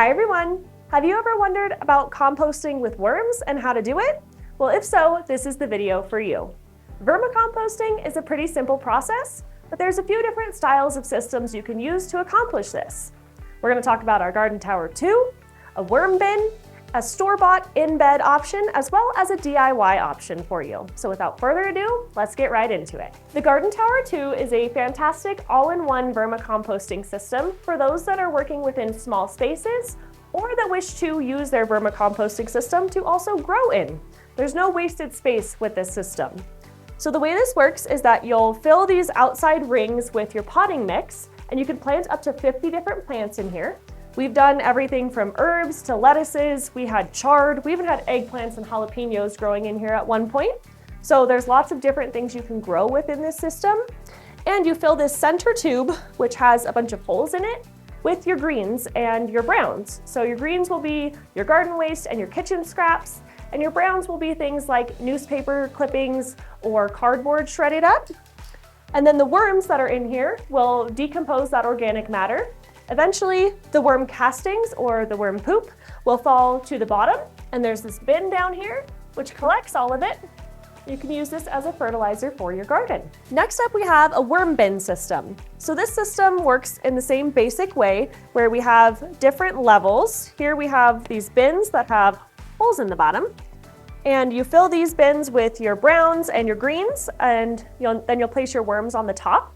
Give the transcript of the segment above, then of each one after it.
Hi everyone! Have you ever wondered about composting with worms and how to do it? Well, if so, this is the video for you. Vermicomposting is a pretty simple process, but there's a few different styles of systems you can use to accomplish this. We're going to talk about our garden tower 2, a worm bin, a store-bought in-bed option, as well as a DIY option for you. So without further ado, let's get right into it. The Garden Tower 2 is a fantastic all-in-one vermicomposting system for those that are working within small spaces or that wish to use their vermicomposting system to also grow in. There's no wasted space with this system. So the way this works is that you'll fill these outside rings with your potting mix, and you can plant up to 50 different plants in here. We've done everything from herbs to lettuces, we had chard, we even had eggplants and jalapenos growing in here at one point. So there's lots of different things you can grow within this system. And you fill this center tube, which has a bunch of holes in it, with your greens and your browns. So your greens will be your garden waste and your kitchen scraps, and your browns will be things like newspaper clippings or cardboard shredded up. And then the worms that are in here will decompose that organic matter. Eventually, the worm castings or the worm poop will fall to the bottom, and there's this bin down here which collects all of it. You can use this as a fertilizer for your garden. Next up, we have a worm bin system. So this system works in the same basic way where we have different levels. Here we have these bins that have holes in the bottom, and you fill these bins with your browns and your greens, and then you'll place your worms on the top.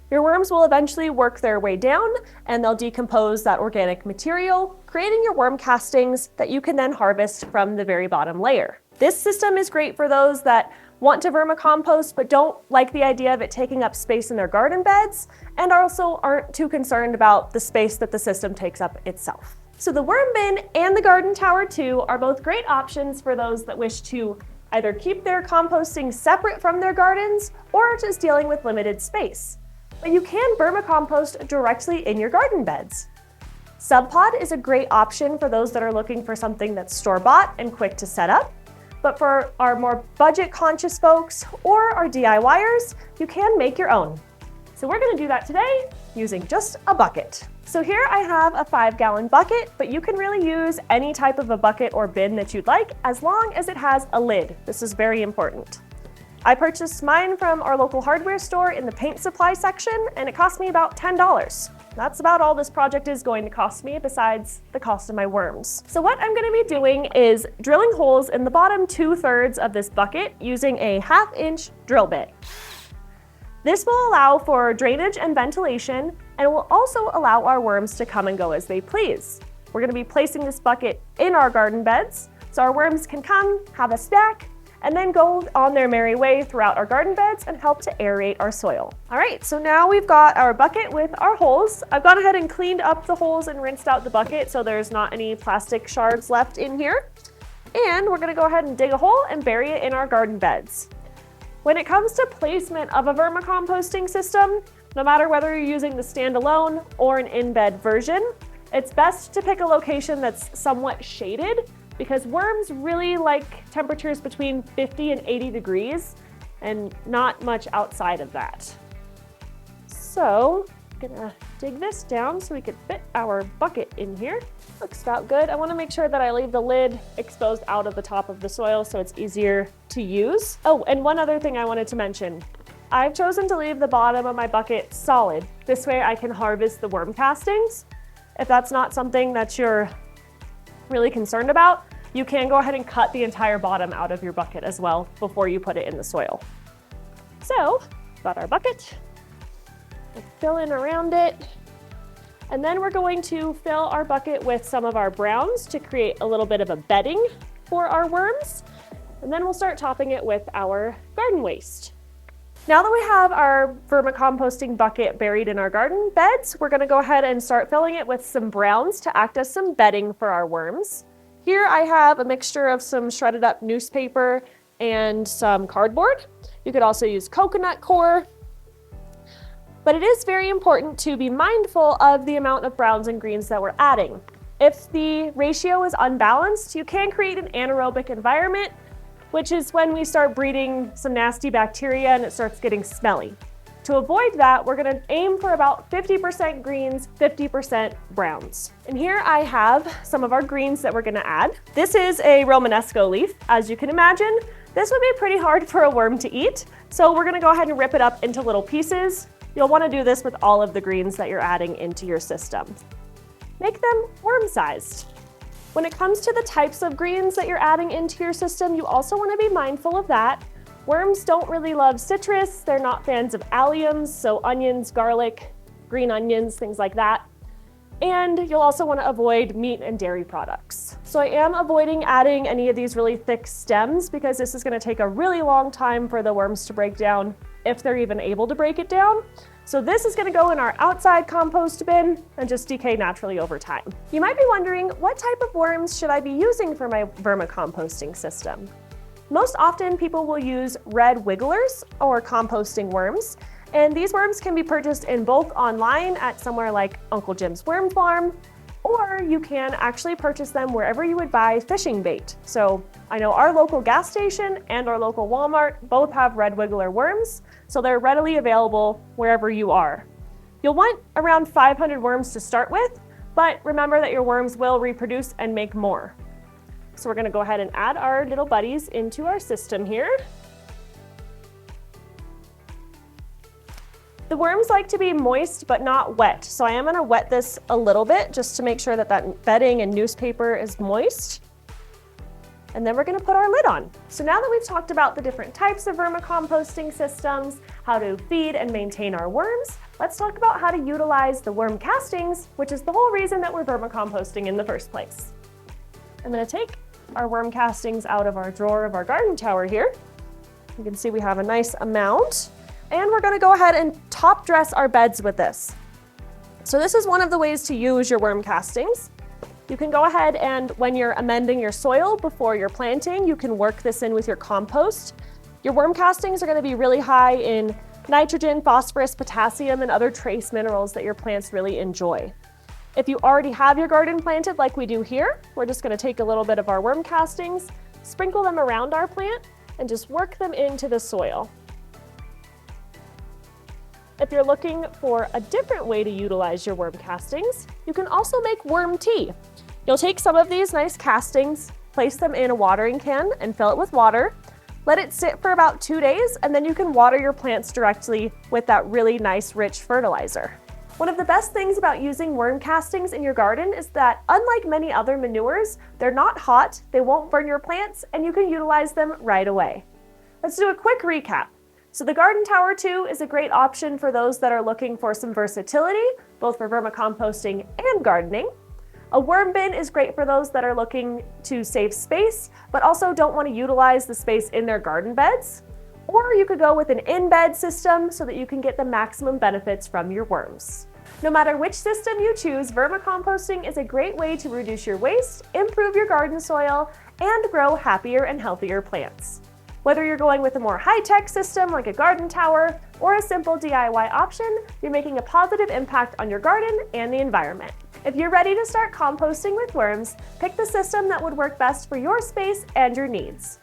Your worms will eventually work their way down and they'll decompose that organic material, creating your worm castings that you can then harvest from the very bottom layer. This system is great for those that want to vermicompost but don't like the idea of it taking up space in their garden beds and also aren't too concerned about the space that the system takes up itself. So the worm bin and the Garden Tower 2 are both great options for those that wish to either keep their composting separate from their gardens or just dealing with limited space. But you can vermicompost directly in your garden beds. Subpod is a great option for those that are looking for something that's store-bought and quick to set up. But for our more budget-conscious folks or our DIYers, you can make your own. So we're going to do that today using just a bucket. So here I have a 5-gallon bucket, but you can really use any type of a bucket or bin that you'd like as long as it has a lid. This is very important. I purchased mine from our local hardware store in the paint supply section, and it cost me about $10. That's about all this project is going to cost me besides the cost of my worms. So what I'm going to be doing is drilling holes in the bottom 2/3 of this bucket using a 1/2-inch drill bit. This will allow for drainage and ventilation, and it will also allow our worms to come and go as they please. We're going to be placing this bucket in our garden beds so our worms can come, have a snack, and then go on their merry way throughout our garden beds and help to aerate our soil. All right, so now we've got our bucket with our holes. I've gone ahead and cleaned up the holes and rinsed out the bucket so there's not any plastic shards left in here. And we're gonna go ahead and dig a hole and bury it in our garden beds. When it comes to placement of a vermicomposting system, no matter whether you're using the standalone or an in-bed version, it's best to pick a location that's somewhat shaded because worms really like temperatures between 50 and 80 degrees and not much outside of that. So I'm gonna dig this down so we could fit our bucket in here. Looks about good. I wanna make sure that I leave the lid exposed out of the top of the soil so it's easier to use. Oh, and one other thing I wanted to mention. I've chosen to leave the bottom of my bucket solid. This way I can harvest the worm castings. If that's not something that you're really concerned about, you can go ahead and cut the entire bottom out of your bucket as well before you put it in the soil. So, got our bucket, we'll fill in around it, and then we're going to fill our bucket with some of our browns to create a little bit of a bedding for our worms, and then we'll start topping it with our garden waste. Now that we have our vermicomposting bucket buried in our garden beds, we're going to go ahead and start filling it with some browns to act as some bedding for our worms. Here I have a mixture of some shredded up newspaper and some cardboard. You could also use coconut coir. But it is very important to be mindful of the amount of browns and greens that we're adding. If the ratio is unbalanced, you can create an anaerobic environment, which is when we start breeding some nasty bacteria and it starts getting smelly. To avoid that, we're gonna aim for about 50% greens, 50% browns. And here I have some of our greens that we're gonna add. This is a Romanesco leaf. As you can imagine, this would be pretty hard for a worm to eat. So we're gonna go ahead and rip it up into little pieces. You'll wanna do this with all of the greens that you're adding into your system. Make them worm-sized. When it comes to the types of greens that you're adding into your system, you also wanna be mindful of that. Worms don't really love citrus. They're not fans of alliums, so onions, garlic, green onions, things like that. And you'll also want to avoid meat and dairy products. So I am avoiding adding any of these really thick stems because this is going to take a really long time for the worms to break down, if they're even able to break it down. So this is going to go in our outside compost bin and just decay naturally over time. You might be wondering, what type of worms should I be using for my vermicomposting system? Most often people will use red wigglers or composting worms. And these worms can be purchased in bulk online at somewhere like Uncle Jim's Worm Farm, or you can actually purchase them wherever you would buy fishing bait. So I know our local gas station and our local Walmart both have red wiggler worms, so they're readily available wherever you are. You'll want around 500 worms to start with, but remember that your worms will reproduce and make more. So we're gonna go ahead and add our little buddies into our system here. The worms like to be moist but not wet, so I am going to wet this a little bit just to make sure that that bedding and newspaper is moist. And then we're going to put our lid on. So now that we've talked about the different types of vermicomposting systems, how to feed and maintain our worms, let's talk about how to utilize the worm castings, which is the whole reason that we're vermicomposting in the first place. I'm going to take our worm castings out of our drawer of our garden tower here. You can see we have a nice amount. And we're gonna go ahead and top dress our beds with this. So this is one of the ways to use your worm castings. You can go ahead and when you're amending your soil before you're planting, you can work this in with your compost. Your worm castings are gonna be really high in nitrogen, phosphorus, potassium, and other trace minerals that your plants really enjoy. If you already have your garden planted like we do here, we're just gonna take a little bit of our worm castings, sprinkle them around our plant, and just work them into the soil. If you're looking for a different way to utilize your worm castings, you can also make worm tea. You'll take some of these nice castings, place them in a watering can and fill it with water. Let it sit for about 2 days, and then you can water your plants directly with that really nice, rich fertilizer. One of the best things about using worm castings in your garden is that unlike many other manures, they're not hot, they won't burn your plants, and you can utilize them right away. Let's do a quick recap. So the Garden Tower 2 is a great option for those that are looking for some versatility, both for vermicomposting and gardening. A worm bin is great for those that are looking to save space, but also don't want to utilize the space in their garden beds. Or you could go with an in-bed system so that you can get the maximum benefits from your worms. No matter which system you choose, vermicomposting is a great way to reduce your waste, improve your garden soil, and grow happier and healthier plants. Whether you're going with a more high-tech system like a garden tower or a simple DIY option, you're making a positive impact on your garden and the environment. If you're ready to start composting with worms, pick the system that would work best for your space and your needs.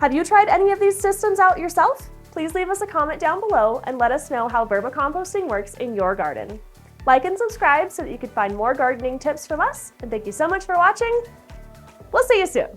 Have you tried any of these systems out yourself? Please leave us a comment down below and let us know how vermicomposting works in your garden. Like and subscribe so that you can find more gardening tips from us, and thank you so much for watching. We'll see you soon.